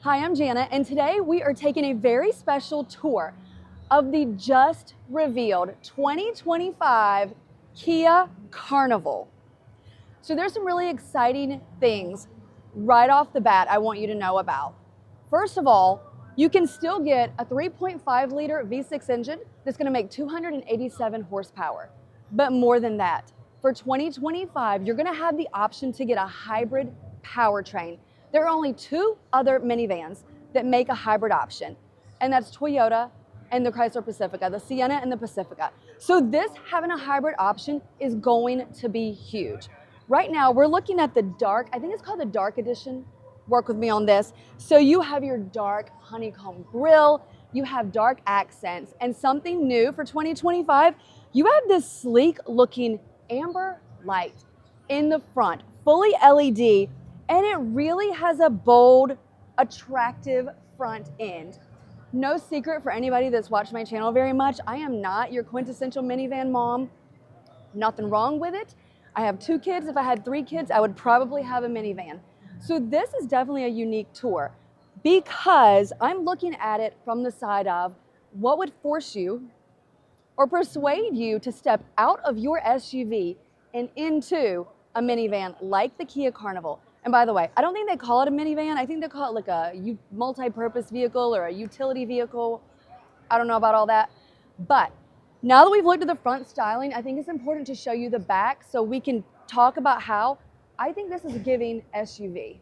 Hi, I'm Jana, and today we are taking a very special tour of the just revealed 2025 Kia Carnival. So there's some really exciting things right off the bat I want you to know about. First of all, you can still get a 3.5 liter V6 engine that's gonna make 287 horsepower. But more than that, for 2025, you're gonna have the option to get a hybrid powertrain. There are only two other minivans that make a hybrid option, and that's Toyota and the Chrysler Pacifica, the Sienna and the Pacifica. So this having a hybrid option is going to be huge. Right now, we're looking at the dark, I think it's called the dark edition. Work with me on this. So you have your dark honeycomb grille, you have dark accents, and something new for 2025, you have this sleek looking amber light in the front, fully LED, and it really has a bold, attractive front end. No secret for anybody that's watched my channel very much, I am not your quintessential minivan mom. Nothing wrong with it. I have 2 kids. If I had 3 kids, I would probably have a minivan. So this is definitely a unique tour because I'm looking at it from the side of what would force you or persuade you to step out of your SUV and into a minivan like the Kia Carnival. And by the way, I don't think they call it a minivan. I think they call it like a multi-purpose vehicle or a utility vehicle. I don't know about all that. But now that we've looked at the front styling, I think it's important to show you the back so we can talk about how I think this is giving SUV.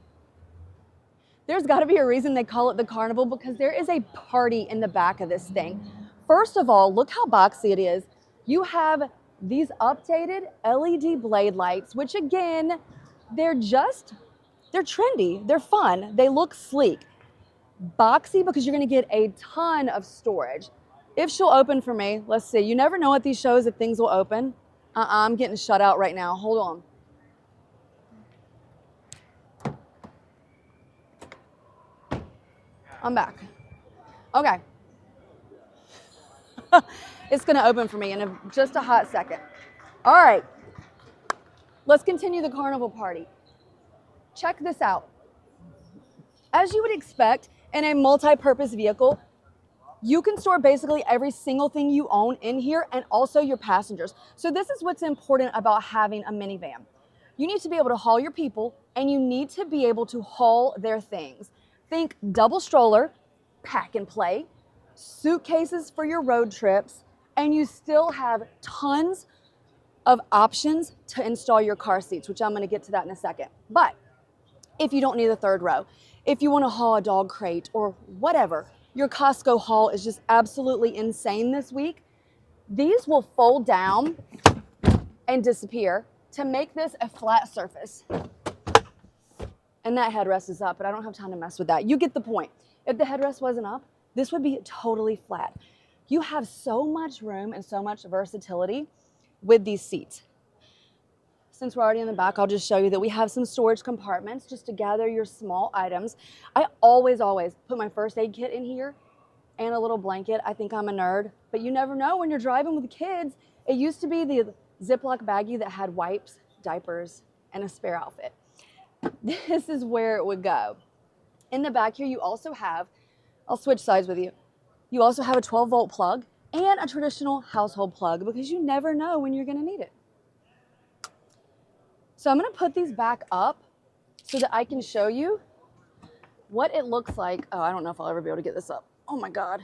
There's got to be a reason they call it the Carnival because there is a party in the back of this thing. First of all, look how boxy it is. You have these updated LED blade lights, which again, they're trendy, they're fun, they look sleek. Boxy because you're gonna get a ton of storage. If she'll open for me, let's see. You never know at these shows if things will open. I'm getting shut out right now, hold on. I'm back. Okay. It's gonna open for me in just a hot second. All right, let's continue the Carnival party. Check this out. As you would expect in a multi-purpose vehicle, you can store basically every single thing you own in here and also your passengers. So this is what's important about having a minivan. You need to be able to haul your people and you need to be able to haul their things. Think double stroller, pack and play, suitcases for your road trips, and you still have tons of options to install your car seats, which I'm gonna get to that in a second. But if you don't need a third row, if you wanna haul a dog crate or whatever, your Costco haul is just absolutely insane this week. These will fold down and disappear to make this a flat surface. And that headrest is up, but I don't have time to mess with that. You get the point. If the headrest wasn't up, this would be totally flat. You have so much room and so much versatility with these seats. Since we're already in the back, I'll just show you that we have some storage compartments just to gather your small items. I always put my first aid kit in here and a little blanket. I think I'm a nerd, but you never know when you're driving with kids. It used to be the Ziploc baggie that had wipes, diapers, and a spare outfit. This is where it would go. In the back here, you also have, I'll switch sides with you. You also have a 12-volt plug and a traditional household plug because you never know when you're gonna need it. So I'm gonna put these back up so that I can show you what it looks like. Oh, I don't know if I'll ever be able to get this up. Oh my God.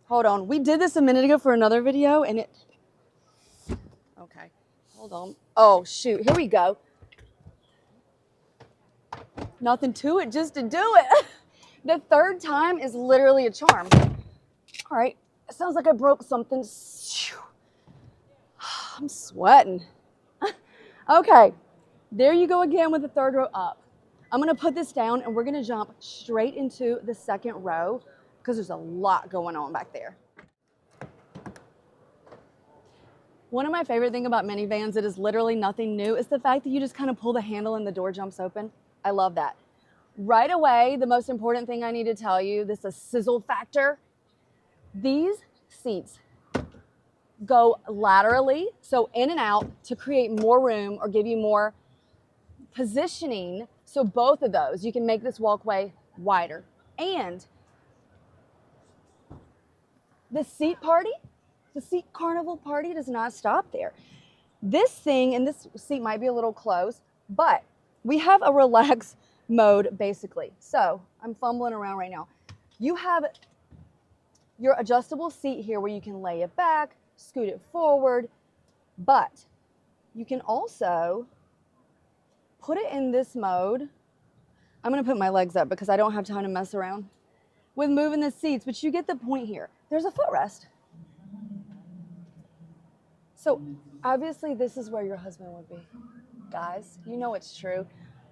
Hold on, we did this a minute ago for another video and okay, hold on. Oh shoot, here we go. Nothing to it, just to do it. The third time is literally a charm. All right, it sounds like I broke something. I'm sweating. Okay, there you go again with the third row up. I'm gonna put this down and we're gonna jump straight into the second row because there's a lot going on back there. One of my favorite things about minivans that is literally nothing new is the fact that you just kind of pull the handle and the door jumps open. I love that. Right away, the most important thing I need to tell you, this is a sizzle factor. These seats go laterally, so in and out to create more room or give you more positioning. So both of those, you can make this walkway wider. And the seat Carnival party does not stop there. This thing, and this seat might be a little close, but we have a relax mode basically. So I'm fumbling around right now. You have your adjustable seat here where you can lay it back, scoot it forward, but you can also put it in this mode. I'm gonna put my legs up because I don't have time to mess around with moving the seats, but you get the point here. There's a footrest. So obviously this is where your husband would be. Guys, you know it's true.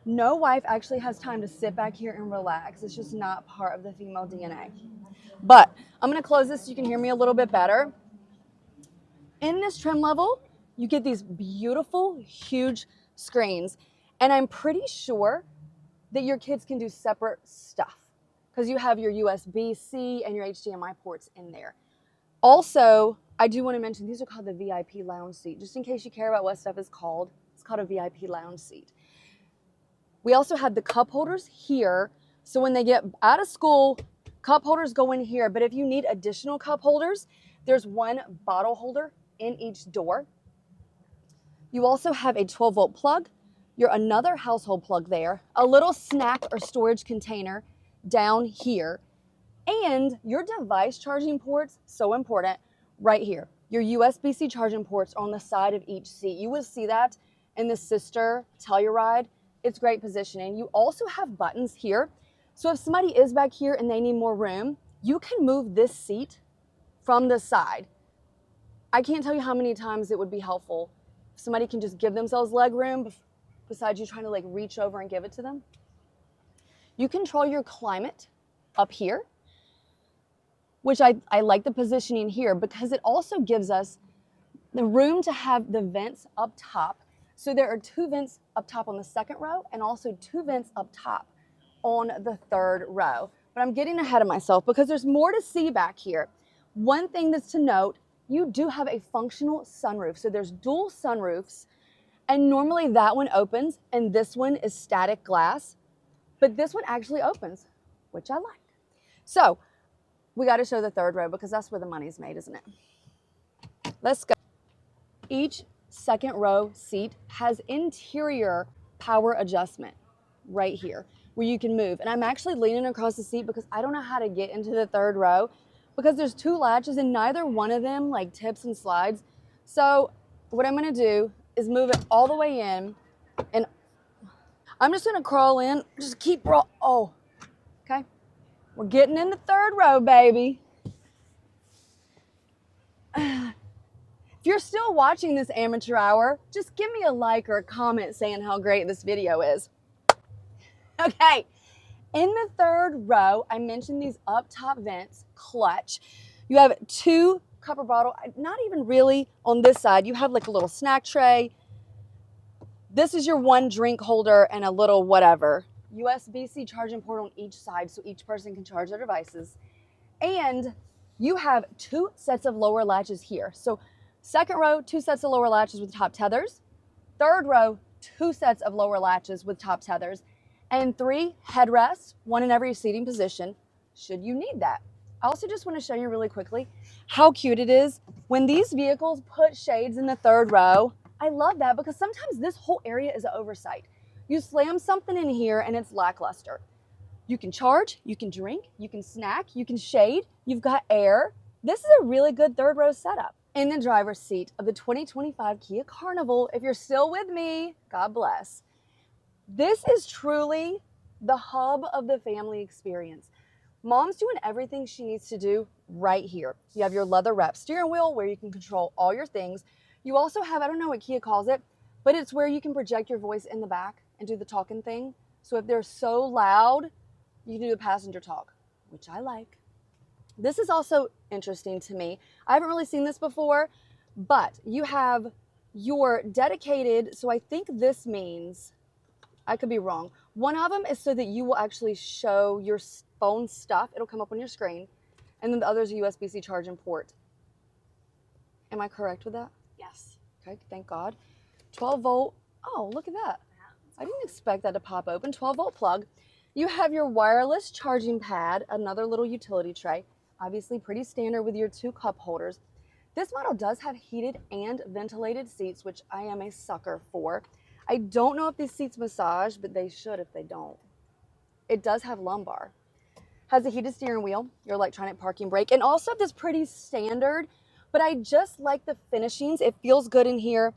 No wife actually has time to sit back here and relax. It's just not part of the female DNA. But I'm gonna close this so you can hear me a little bit better. In this trim level, you get these beautiful, huge screens. And I'm pretty sure that your kids can do separate stuff because you have your USB-C and your HDMI ports in there. Also, I do want to mention these are called the VIP lounge seat. Just in case you care about what stuff is called, it's called a VIP lounge seat. We also have the cup holders here. So when they get out of school, cup holders go in here. But if you need additional cup holders, there's one bottle holder in each door. You also have a 12-volt plug. You're another household plug there, a little snack or storage container down here, and your device charging ports, so important, right here. Your USB-C charging ports are on the side of each seat. You will see that in the sister Telluride. It's great positioning. You also have buttons here. So if somebody is back here and they need more room, you can move this seat from the side. I can't tell you how many times it would be helpful if somebody can just give themselves leg room besides you trying to like reach over and give it to them. You control your climate up here, which I like the positioning here because it also gives us the room to have the vents up top. So there are 2 vents up top on the second row and also 2 vents up top on the third row. But I'm getting ahead of myself because there's more to see back here. One thing that's to note, you do have a functional sunroof. So there's dual sunroofs, and normally that one opens and this one is static glass, but this one actually opens, which I like. So we got to show the third row because that's where the money's made, isn't it? Let's go. Each second row seat has interior power adjustment right here where you can move. And I'm actually leaning across the seat because I don't know how to get into the third row because there's 2 latches and neither one of them like tips and slides. So what I'm going to do is move it all the way in, and I'm just going to crawl in, just keep okay. We're getting in the third row, baby. If you're still watching this amateur hour, just give me a like or a comment saying how great this video is. Okay, in the third row, I mentioned these up top vents, clutch. You have 2 copper bottle, not even really on this side. You have like a little snack tray. This is your 1 drink holder and a little whatever. USB-C charging port on each side so each person can charge their devices. And you have 2 sets of lower latches here. So second row, 2 sets of lower latches with top tethers. Third row, 2 sets of lower latches with top tethers. And 3 headrests, 1 in every seating position, should you need that. I also just want to show you really quickly how cute it is when these vehicles put shades in the third row. I love that because sometimes this whole area is an oversight. You slam something in here and it's lackluster. You can charge, you can drink, you can snack, you can shade, you've got air. This is a really good third row setup. In the driver's seat of the 2025 Kia Carnival, if you're still with me, God bless. This is truly the hub of the family experience. Mom's doing everything she needs to do right here. You have your leather wrapped steering wheel where you can control all your things. You also have, I don't know what Kia calls it, but it's where you can project your voice in the back and do the talking thing. So if they're so loud, you can do the passenger talk, which I like. This is also interesting to me. I haven't really seen this before, but you have your dedicated, so I think this means, I could be wrong. One of them is so that you will actually show your phone stuff. It'll come up on your screen. And then the other is a USB-C charging port. Am I correct with that? Yes. Okay, thank God. 12 volt. Oh, look at that. I didn't expect that to pop open. 12 volt plug. You have your wireless charging pad, another little utility tray, obviously pretty standard with your 2 cup holders. This model does have heated and ventilated seats, which I am a sucker for. I don't know if these seats massage, but they should if they don't. It does have lumbar. Has a heated steering wheel, your electronic parking brake, and also this pretty standard, but I just like the finishings. It feels good in here.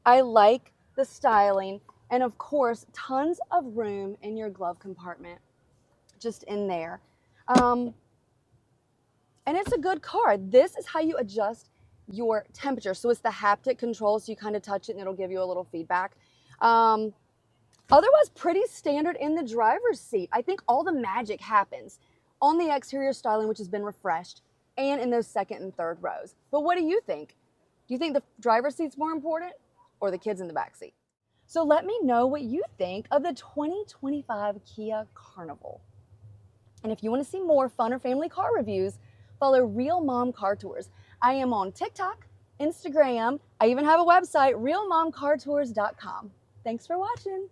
I like the styling, and of course, tons of room in your glove compartment, just in there. And it's a good car. This is how you adjust your temperature. So it's the haptic control, so you kind of touch it and it'll give you a little feedback. Otherwise, pretty standard in the driver's seat. I think all the magic happens on the exterior styling, which has been refreshed, and in those second and third rows. But what do you think? Do you think the driver's seat's more important or the kids in the back seat? So let me know what you think of the 2025 Kia Carnival. And if you want to see more fun or family car reviews, follow Real Mom Car Tours. I am on TikTok, Instagram. I even have a website, realmomcartours.com. Thanks for watching.